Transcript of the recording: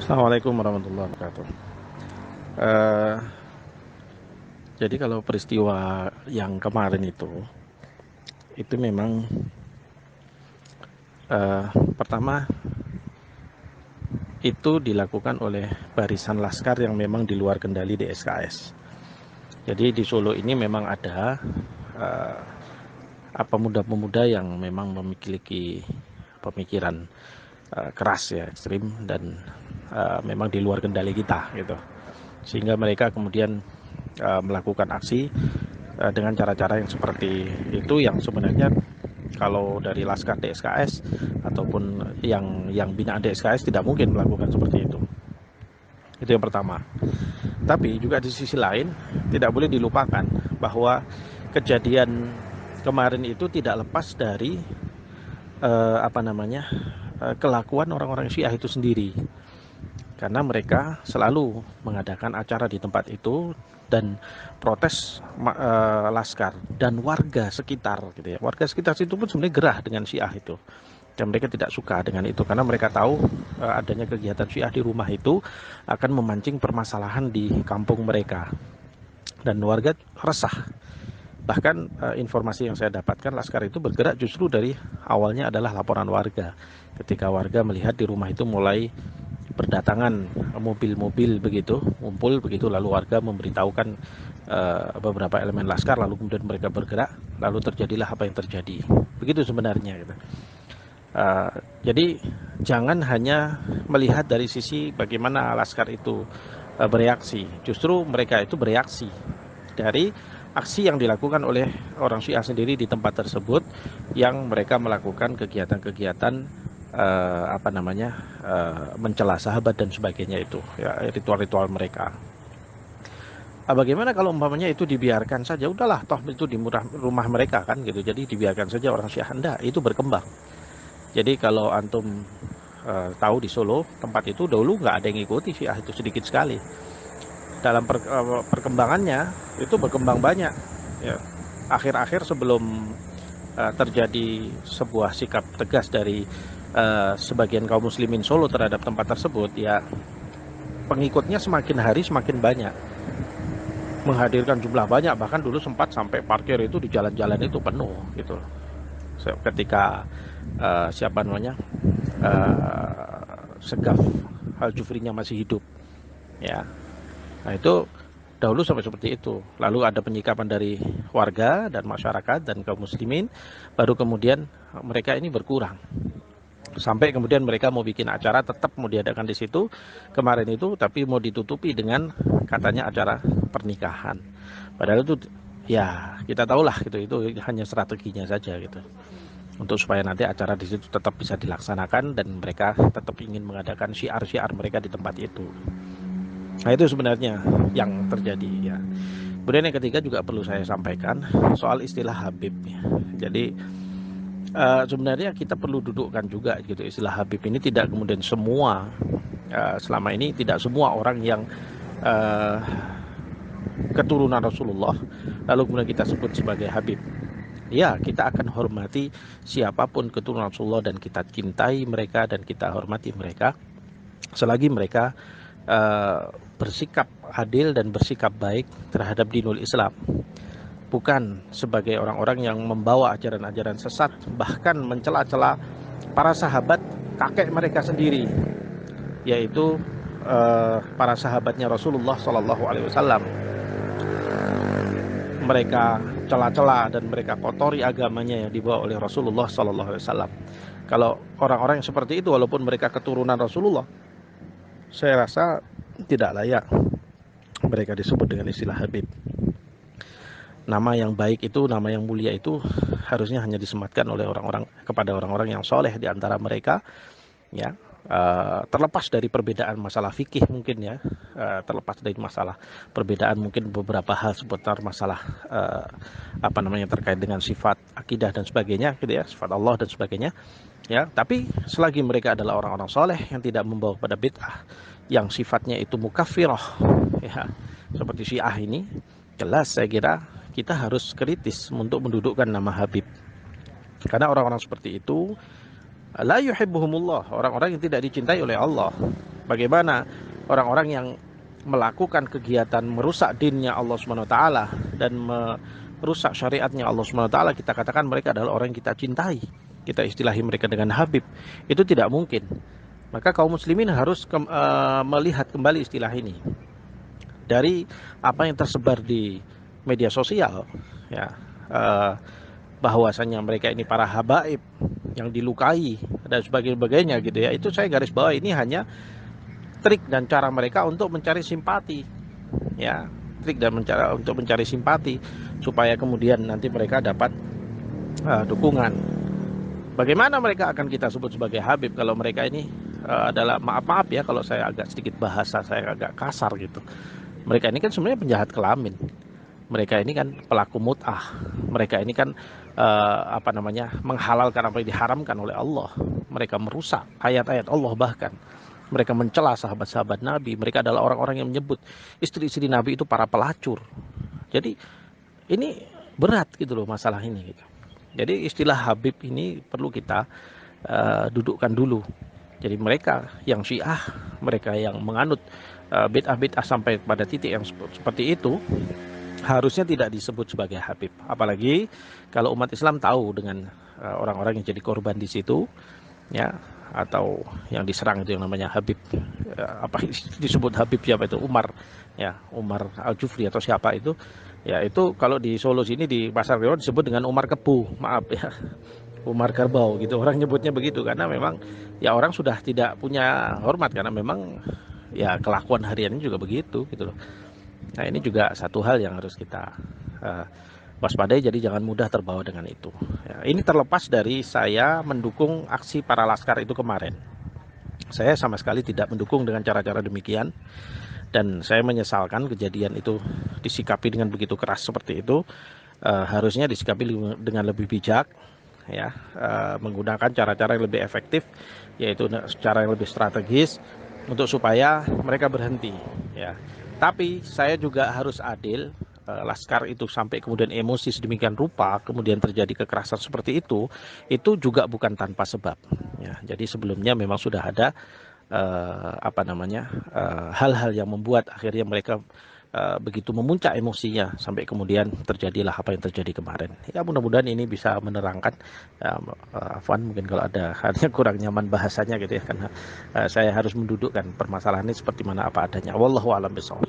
Assalamualaikum warahmatullahi wabarakatuh. Eh, jadi kalau peristiwa yang kemarin itu memang eh, pertama itu dilakukan oleh barisan laskar yang memang di luar kendali DSKS. Jadi di Solo ini memang ada eh, pemuda-pemuda yang memang memiliki pemikiran keras ya, ekstrim dan memang di luar kendali kita gitu. Sehingga mereka kemudian melakukan aksi dengan cara-cara yang seperti itu yang sebenarnya kalau dari Laskar DSKS ataupun yang binaan DSKS tidak mungkin melakukan seperti itu. Itu yang pertama. Tapi juga di sisi lain tidak boleh dilupakan bahwa kejadian kemarin itu tidak lepas dari kelakuan orang-orang Syiah itu sendiri. Karena mereka selalu mengadakan acara di tempat itu dan protes laskar dan warga sekitar gitu ya. Warga sekitar situ pun sebenarnya gerah dengan Syiah itu. Dan mereka tidak suka dengan itu karena mereka tahu adanya kegiatan Syiah di rumah itu akan memancing permasalahan di kampung mereka. Dan warga resah. Bahkan informasi yang saya dapatkan laskar itu bergerak justru dari awalnya adalah laporan warga. Ketika warga melihat di rumah itu mulai berdatangan mobil-mobil begitu, ngumpul begitu, lalu warga memberitahukan beberapa elemen laskar, lalu kemudian mereka bergerak, lalu terjadilah apa yang terjadi. Begitu sebenarnya gitu. Uh, jadi jangan hanya melihat dari sisi bagaimana laskar itu bereaksi. Justru mereka itu bereaksi dari aksi yang dilakukan oleh orang Syiah sendiri di tempat tersebut, yang mereka melakukan kegiatan-kegiatan mencela sahabat dan sebagainya itu, ya, ritual-ritual mereka. Bagaimana kalau umpamanya itu dibiarkan saja, udahlah toh itu di rumah mereka kan gitu, jadi dibiarkan saja orang Syiah. Anda itu berkembang. Jadi kalau antum tahu di Solo tempat itu dulu nggak ada yang ngikuti Syiah itu, sedikit sekali. Dalam perkembangannya itu berkembang banyak ya. Akhir-akhir sebelum terjadi sebuah sikap tegas dari sebagian kaum muslimin Solo terhadap tempat tersebut, ya pengikutnya semakin hari semakin banyak, menghadirkan jumlah banyak, bahkan dulu sempat sampai parkir itu di jalan-jalan itu penuh gitu. Ketika siapa namanya Segaf Al Jufrinya masih hidup ya. Nah itu dahulu sampai seperti itu. Lalu ada penyikapan dari warga dan masyarakat dan kaum muslimin, baru kemudian mereka ini berkurang. Sampai kemudian mereka mau bikin acara, tetap mau diadakan di situ kemarin itu, tapi mau ditutupi dengan katanya acara pernikahan. Padahal itu ya kita tahulah gitu, itu hanya strateginya saja gitu. Untuk supaya nanti acara di situ tetap bisa dilaksanakan dan mereka tetap ingin mengadakan syiar-syiar mereka di tempat itu. Nah itu sebenarnya yang terjadi ya. Kemudian yang ketiga juga perlu saya sampaikan soal istilah Habib ya. Jadi sebenarnya kita perlu dudukkan juga gitu, istilah Habib ini tidak kemudian semua selama ini tidak semua orang yang uh, keturunan Rasulullah lalu kemudian kita sebut sebagai Habib. Ya, kita akan hormati siapapun keturunan Rasulullah dan kita cintai mereka dan kita hormati mereka selagi mereka bersikap adil dan bersikap baik terhadap dinul Islam, bukan sebagai orang-orang yang membawa ajaran-ajaran sesat, bahkan mencela-cela para sahabat kakek mereka sendiri, yaitu para sahabatnya Rasulullah Shallallahu Alaihi Wasallam. Mereka cela-cela dan mereka kotori agamanya yang dibawa oleh Rasulullah Shallallahu Alaihi Wasallam. Kalau orang-orang yang seperti itu, walaupun mereka keturunan Rasulullah, saya rasa tidak layak mereka disebut dengan istilah Habib. Nama yang baik itu, nama yang mulia itu harusnya hanya disematkan oleh orang-orang kepada orang-orang yang soleh di antara mereka, ya. Terlepas dari perbedaan masalah fikih mungkin ya, terlepas dari masalah perbedaan mungkin beberapa hal seputar masalah terkait dengan sifat akidah dan sebagainya gitu ya, sifat Allah dan sebagainya ya. Tapi selagi mereka adalah orang-orang soleh yang tidak membawa pada bid'ah yang sifatnya itu mukaffirah ya, seperti Syiah ini, jelas saya kira kita harus kritis untuk mendudukkan nama Habib, karena orang-orang seperti itu la yuhibbuhumullah, orang-orang yang tidak dicintai oleh Allah. Bagaimana orang-orang yang melakukan kegiatan merusak dinnya Allah Subhanahu wa taala dan merusak syariatnya Allah Subhanahu wa taala, kita katakan mereka adalah orang yang kita cintai. Kita istilahi mereka dengan Habib. Itu tidak mungkin. Maka kaum muslimin harus melihat kembali istilah ini dari apa yang tersebar di media sosial, ya, bahwasanya mereka ini para habaib yang dilukai dan sebagainya gitu ya. Itu saya garis bawah, ini hanya trik dan cara mereka untuk mencari simpati, ya, trik dan untuk mencari simpati supaya kemudian nanti mereka dapat dukungan. Bagaimana mereka akan kita sebut sebagai Habib kalau mereka ini adalah, maaf ya kalau saya agak sedikit bahasa saya agak kasar gitu. Mereka ini kan sebenarnya penjahat kelamin. Mereka ini kan pelaku mut'ah. Mereka ini kan menghalalkan apa yang diharamkan oleh Allah. Mereka merusak ayat-ayat Allah, bahkan mereka mencela sahabat-sahabat Nabi. Mereka adalah orang-orang yang menyebut istri-istri Nabi itu para pelacur. Jadi ini berat gitu loh masalah ini gitu. Jadi istilah Habib ini perlu kita dudukkan dulu. Jadi mereka yang Syiah, mereka yang menganut bid'ah-bid'ah sampai pada titik yang seperti itu, harusnya tidak disebut sebagai Habib. Apalagi kalau umat Islam tahu dengan orang-orang yang jadi korban di situ, ya, atau yang diserang itu yang namanya Habib, apa disebut Habib siapa itu, Umar, ya, Umar Al-Jufri atau siapa itu, ya, itu kalau di Solo sini di Pasar Klewer disebut dengan Umar Kebu, maaf ya, Umar Kerbau gitu, orang nyebutnya begitu karena memang ya orang sudah tidak punya hormat karena memang ya kelakuan hariannya juga begitu gitu loh. Nah, ini juga satu hal yang harus kita waspadai, jadi jangan mudah terbawa dengan itu. Ya, ini terlepas dari saya mendukung aksi para laskar itu kemarin. Saya sama sekali tidak mendukung dengan cara-cara demikian, dan saya menyesalkan kejadian itu disikapi dengan begitu keras seperti itu. Harusnya disikapi dengan lebih bijak, ya, menggunakan cara-cara yang lebih efektif, yaitu cara yang lebih strategis untuk supaya mereka berhenti, ya. Tapi saya juga harus adil. Laskar itu sampai kemudian emosi sedemikian rupa, kemudian terjadi kekerasan seperti itu juga bukan tanpa sebab, ya. Jadi sebelumnya memang sudah ada hal-hal yang membuat akhirnya mereka begitu memuncak emosinya sampai kemudian terjadilah apa yang terjadi kemarin. Ya, mudah-mudahan ini bisa menerangkan. Afwan mungkin kalau ada hanya kurang nyaman bahasanya gitu ya, karena saya harus mendudukkan permasalahan ini seperti mana apa adanya. Wallahu a'lam bishawab.